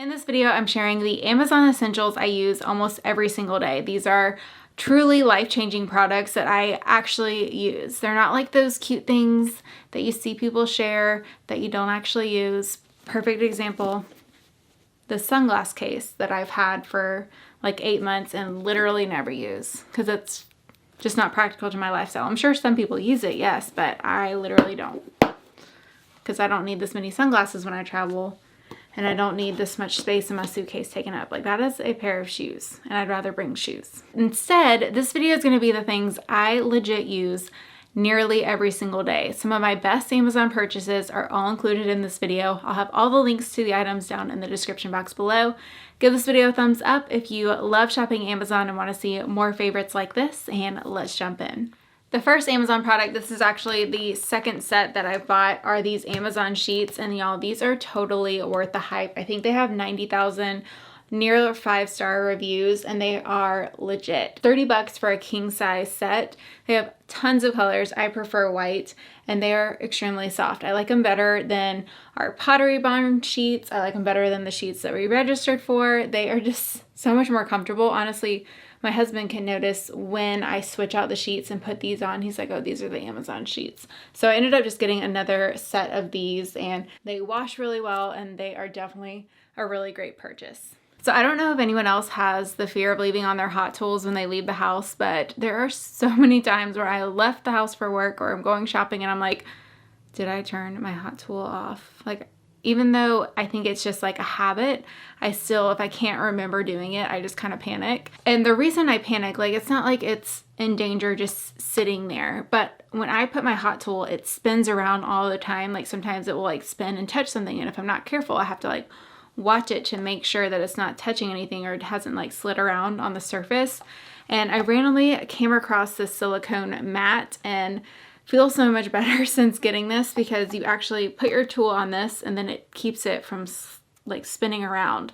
In this video, I'm sharing the Amazon essentials I use almost every single day. These are truly life-changing products that I actually use. They're not like those cute things that you see people share that you don't actually use. Perfect example, the sunglass case that I've had for like 8 months and literally never use because it's just not practical to my lifestyle. I'm sure some people use it, yes, but I literally don't because I don't need this many sunglasses when I travel. And I don't need this much space in my suitcase taken up. Like, that is a pair of shoes, and I'd rather bring shoes. Instead, this video is gonna be the things I legit use nearly every single day. Some of my best Amazon purchases are all included in this video. I'll have all the links to the items down in the description box below. Give this video a thumbs up if you love shopping Amazon and wanna see more favorites like this, and let's jump in. The first Amazon product, this is actually the second set that I bought, are these Amazon sheets, and y'all, these are totally worth the hype. I think they have 90,000 near 5-star reviews, and they are legit. 30 bucks for a king size set. They have tons of colors. I prefer white, and they are extremely soft. I like them better than our Pottery Barn sheets. I like them better than the sheets that we registered for. They are just so much more comfortable. Honestly, my husband can notice when I switch out the sheets and put these on. He's like, oh, these are the Amazon sheets. So I ended up just getting another set of these, and they wash really well, and they are definitely a really great purchase. So I don't know if anyone else has the fear of leaving on their hot tools when they leave the house, but there are so many times where I left the house for work or I'm going shopping and I'm like, did I turn my hot tool off? Like, even though I think it's just like a habit, I still, if I can't remember doing it, I just kind of panic. And the reason I panic, like, it's not like it's in danger just sitting there, but when I put my hot tool, it spins around all the time. Like, sometimes it will like spin and touch something, and if I'm not careful, I have to like watch it to make sure that it's not touching anything or it hasn't like slid around on the surface. And I randomly came across this silicone mat and feel so much better since getting this, because you actually put your tool on this and then it keeps it from like spinning around.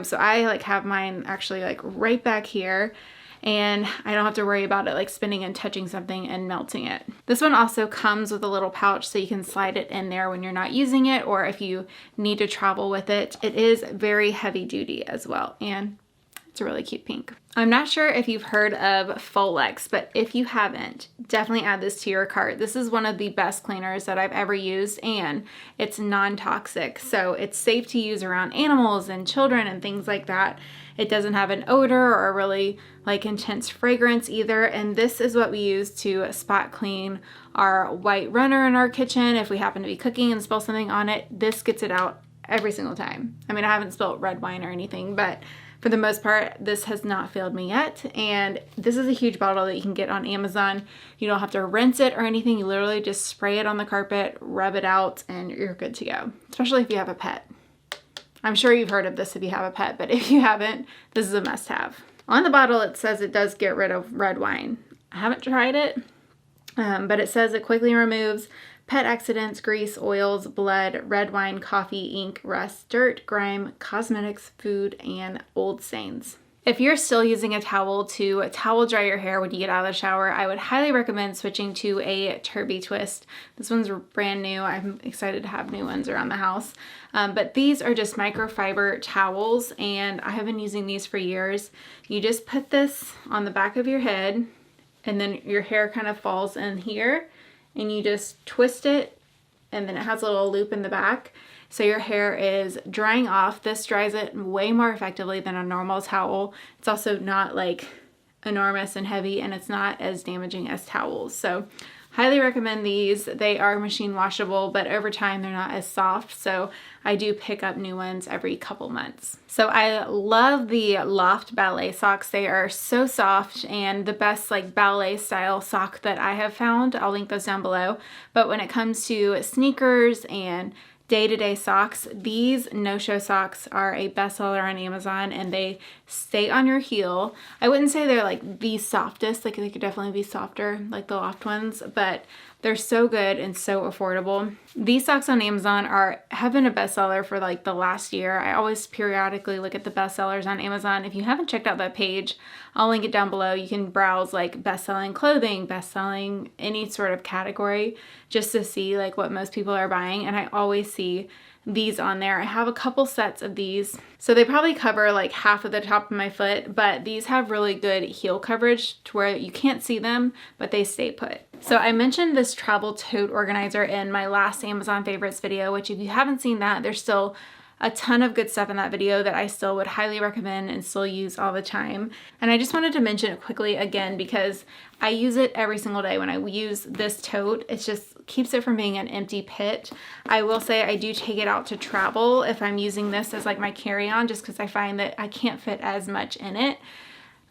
So I like have mine actually like right back here, and I don't have to worry about it like spinning and touching something and melting it. This one also comes with a little pouch so you can slide it in there when you're not using it or if you need to travel with it. It is very heavy duty as well, and it's a really cute pink. I'm not sure if you've heard of Folex, but if you haven't, definitely add this to your cart. This is one of the best cleaners that I've ever used, and it's non-toxic. So it's safe to use around animals and children and things like that. It doesn't have an odor or a really like intense fragrance either. And this is what we use to spot clean our white runner in our kitchen. If we happen to be cooking and spill something on it, this gets it out every single time. I mean, I haven't spilled red wine or anything, but for the most part, this has not failed me yet. And this is a huge bottle that you can get on Amazon. You don't have to rinse it or anything. You literally just spray it on the carpet, rub it out, and you're good to go. Especially if you have a pet. I'm sure you've heard of this if you have a pet, but if you haven't, this is a must-have. On the bottle, it says it does get rid of red wine. I haven't tried it, but it says it quickly removes pet accidents, grease, oils, blood, red wine, coffee, ink, rust, dirt, grime, cosmetics, food, and old stains. If you're still using a towel to towel dry your hair when you get out of the shower, I would highly recommend switching to a Turby Twist. This one's brand new. I'm excited to have new ones around the house. But these are just microfiber towels, and I have been using these for years. You just put this on the back of your head, and then your hair kind of falls in here, and you just twist it, and then it has a little loop in the back. So your hair is drying off. This dries it way more effectively than a normal towel. It's also not like enormous and heavy, and it's not as damaging as towels. So highly recommend these. They are machine washable, but over time they're not as soft. So I do pick up new ones every couple months. So I love the Loft ballet socks. They are so soft and the best like ballet style sock that I have found. I'll link those down below. But when it comes to sneakers and day-to-day socks, these no-show socks are a bestseller on Amazon, and they stay on your heel. I wouldn't say they're like the softest, like they could definitely be softer like the Loft ones, but they're so good and so affordable. These socks on Amazon have been a bestseller for like the last year. I always periodically look at the bestsellers on Amazon. If you haven't checked out that page, I'll link it down below. You can browse like best-selling clothing, best-selling any sort of category, just to see like what most people are buying. And I always see these on there. I have a couple sets of these. So they probably cover like half of the top of my foot, but these have really good heel coverage to where you can't see them, but they stay put. So I mentioned this travel tote organizer in my last Amazon favorites video, which if you haven't seen that, there's still a ton of good stuff in that video that I still would highly recommend and still use all the time. And I just wanted to mention it quickly again because I use it every single day when I use this tote. It just keeps it from being an empty pit. I will say I do take it out to travel if I'm using this as like my carry-on, just because I find that I can't fit as much in it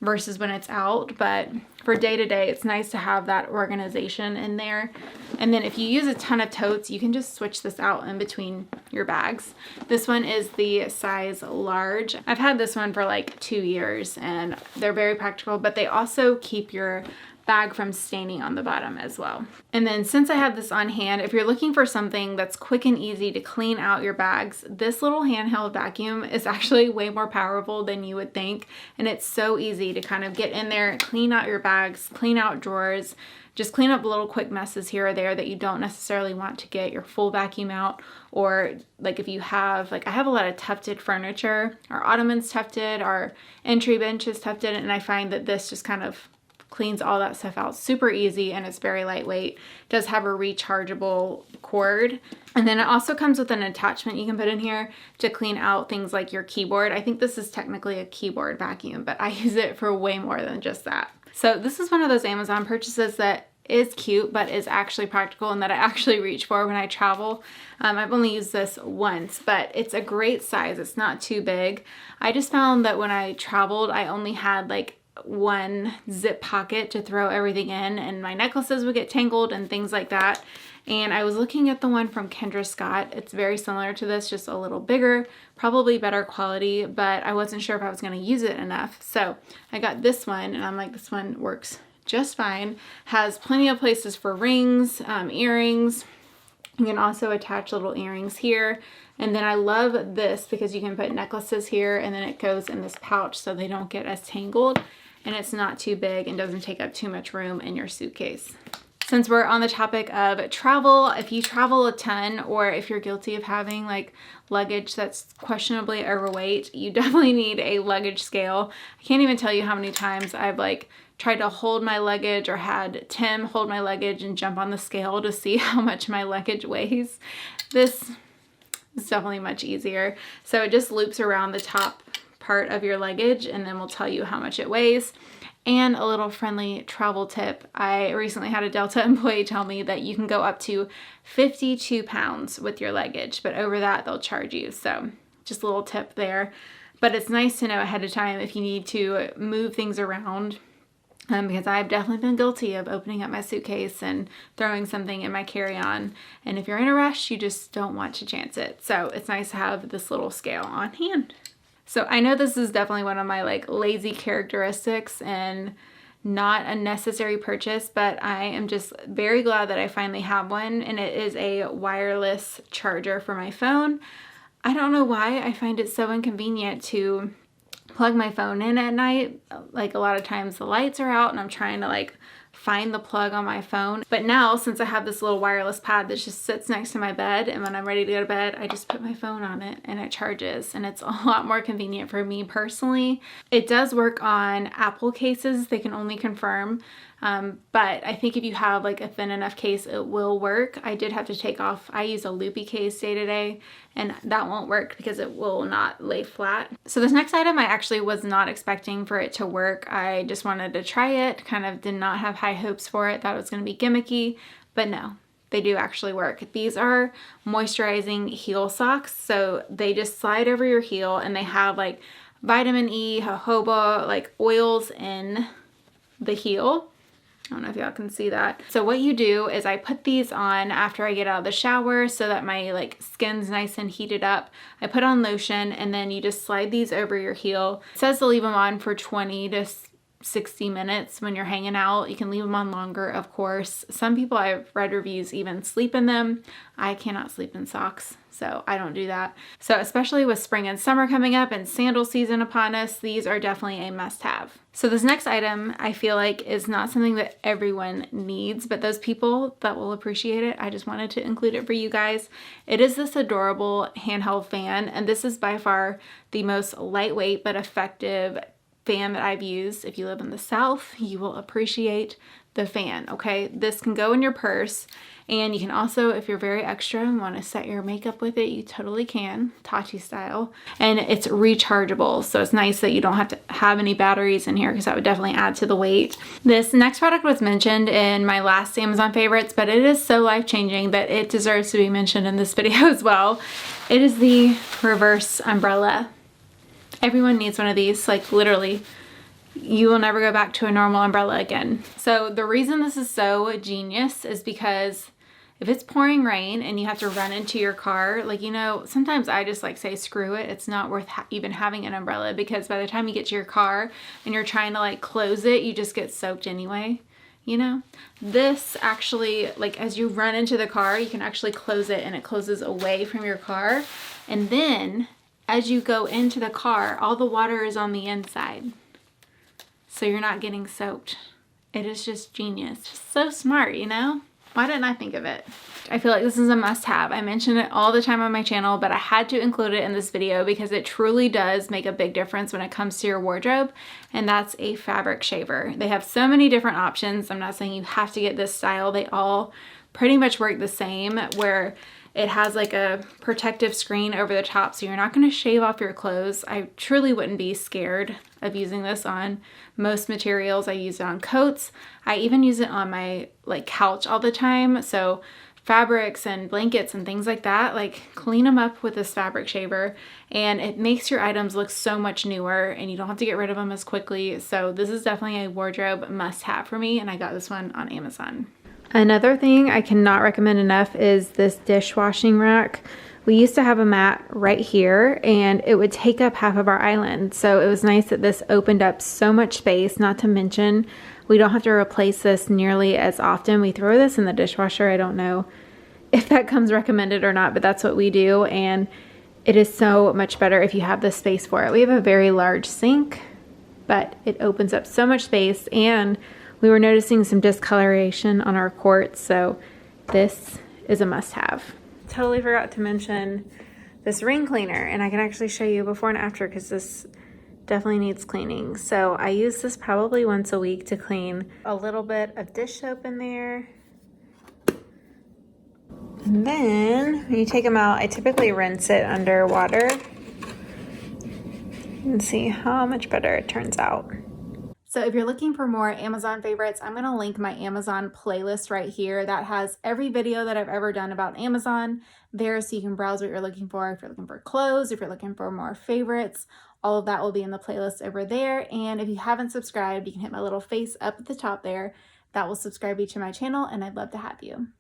versus when it's out. But for day to day, it's nice to have that organization in there. And then if you use a ton of totes, you can just switch this out in between your bags. This one is the size large. I've had this one for like 2 years and they're very practical, but they also keep your bag from staining on the bottom as well. And then since I have this on hand, if you're looking for something that's quick and easy to clean out your bags, this little handheld vacuum is actually way more powerful than you would think. And it's so easy to kind of get in there, clean out your bags, clean out drawers, just clean up little quick messes here or there that you don't necessarily want to get your full vacuum out. Or like if you have, like I have a lot of tufted furniture, our ottoman's tufted, our entry bench is tufted, and I find that this just kind of cleans all that stuff out super easy, and it's very lightweight. It does have a rechargeable cord, and then it also comes with an attachment you can put in here to clean out things like your keyboard. I think this is technically a keyboard vacuum, but I use it for way more than just that. So this is one of those Amazon purchases that is cute but is actually practical and that I actually reach for when I travel. I've only used this once, but it's a great size. It's not too big. I just found that when I traveled, I only had like one zip pocket to throw everything in, and my necklaces would get tangled and things like that. And I was looking at the one from Kendra Scott. It's very similar to this, just a little bigger, probably better quality, but I wasn't sure if I was going to use it enough. So I got this one and I'm like, this one works just fine. Has plenty of places for rings, earrings. You can also attach little earrings here. And then I love this because you can put necklaces here and then it goes in this pouch so they don't get as tangled, and it's not too big and doesn't take up too much room in your suitcase. Since we're on the topic of travel, if you travel a ton or if you're guilty of having like luggage that's questionably overweight, you definitely need a luggage scale. I can't even tell you how many times I've like tried to hold my luggage or had Tim hold my luggage and jump on the scale to see how much my luggage weighs. This is definitely much easier. So it just loops around the top part of your luggage and then will tell you how much it weighs. And a little friendly travel tip. I recently had a Delta employee tell me that you can go up to 52 pounds with your luggage, but over that they'll charge you. So just a little tip there. But it's nice to know ahead of time if you need to move things around. Because I've definitely been guilty of opening up my suitcase and throwing something in my carry-on. And if you're in a rush, you just don't want to chance it. So it's nice to have this little scale on hand. So I know this is definitely one of my like lazy characteristics and not a necessary purchase, but I am just very glad that I finally have one, and it is a wireless charger for my phone. I don't know why I find it so inconvenient to plug my phone in at night. Like a lot of times the lights are out and I'm trying to like find the plug on my phone. But now since I have this little wireless pad that just sits next to my bed, and when I'm ready to go to bed, I just put my phone on it and it charges, and it's a lot more convenient for me personally. It does work on Apple cases, they can only confirm. But I think if you have like a thin enough case, it will work. I did have to take off, I use a loopy case day to day, and that won't work because it will not lay flat. So this next item I actually was not expecting for it to work. I just wanted to try it, kind of did not have high hopes for it, thought it was going to be gimmicky, but no, they do actually work. These are moisturizing heel socks. So they just slide over your heel and they have like vitamin E, jojoba, like oils in the heel. I don't know if y'all can see that. So what you do is I put these on after I get out of the shower so that my like skin's nice and heated up. I put on lotion and then you just slide these over your heel. It says to leave them on for 20 to 60 minutes when you're hanging out. You can leave them on longer, of course. Some people, I've read reviews, even sleep in them. I cannot sleep in socks, so I don't do that. So especially with spring and summer coming up and sandal season upon us, these are definitely a must-have. So this next item I feel like is not something that everyone needs, but those people that will appreciate it, I just wanted to include it for you guys. It is this adorable handheld fan, and this is by far the most lightweight but effective fan that I've used. If you live in the South, you will appreciate the fan, okay? This can go in your purse, and you can also, if you're very extra and want to set your makeup with it, you totally can, Tati style. And it's rechargeable, so it's nice that you don't have to have any batteries in here, because that would definitely add to the weight. This next product was mentioned in my last Amazon favorites, but it is so life-changing that it deserves to be mentioned in this video as well. It is the reverse umbrella. Everyone needs one of these, like literally. You will never go back to a normal umbrella again. So the reason this is so genius is because if it's pouring rain and you have to run into your car, like, you know, sometimes I just like say, screw it. It's not worth even having an umbrella, because by the time you get to your car and you're trying to like close it, you just get soaked anyway. You know, this actually, like, as you run into the car, you can actually close it, and it closes away from your car. And then as you go into the car, all the water is on the inside, so you're not getting soaked. It is just genius. Just so smart, you know? Why didn't I think of it? I feel like this is a must-have. I mention it all the time on my channel, but I had to include it in this video because it truly does make a big difference when it comes to your wardrobe, and that's a fabric shaver. They have so many different options. I'm not saying you have to get this style. They all pretty much work the same, where it has like a protective screen over the top, so you're not going to shave off your clothes. I truly wouldn't be scared of using this on most materials. I use it on coats. I even use it on my like couch all the time. So fabrics and blankets and things like that, like clean them up with this fabric shaver, and it makes your items look so much newer, and you don't have to get rid of them as quickly. So this is definitely a wardrobe must-have for me, and I got this one on Amazon. Another thing I cannot recommend enough is this dishwashing rack. We used to have a mat right here, and it would take up half of our island. So it was nice that this opened up so much space, not to mention we don't have to replace this nearly as often. We throw this in the dishwasher. I don't know if that comes recommended or not, but that's what we do, and it is so much better if you have the space for it. We have a very large sink, but it opens up so much space, and we were noticing some discoloration on our quartz, so this is a must-have. Totally forgot to mention this ring cleaner, and I can actually show you before and after, because this definitely needs cleaning. So I use this probably once a week to clean a little bit of dish soap in there. And then when you take them out, I typically rinse it under water and see how much better it turns out. So if you're looking for more Amazon favorites, I'm going to link my Amazon playlist right here that has every video that I've ever done about Amazon there, so you can browse what you're looking for. If you're looking for clothes, if you're looking for more favorites, all of that will be in the playlist over there. And if you haven't subscribed, you can hit my little face up at the top there. That will subscribe you to my channel, and I'd love to have you.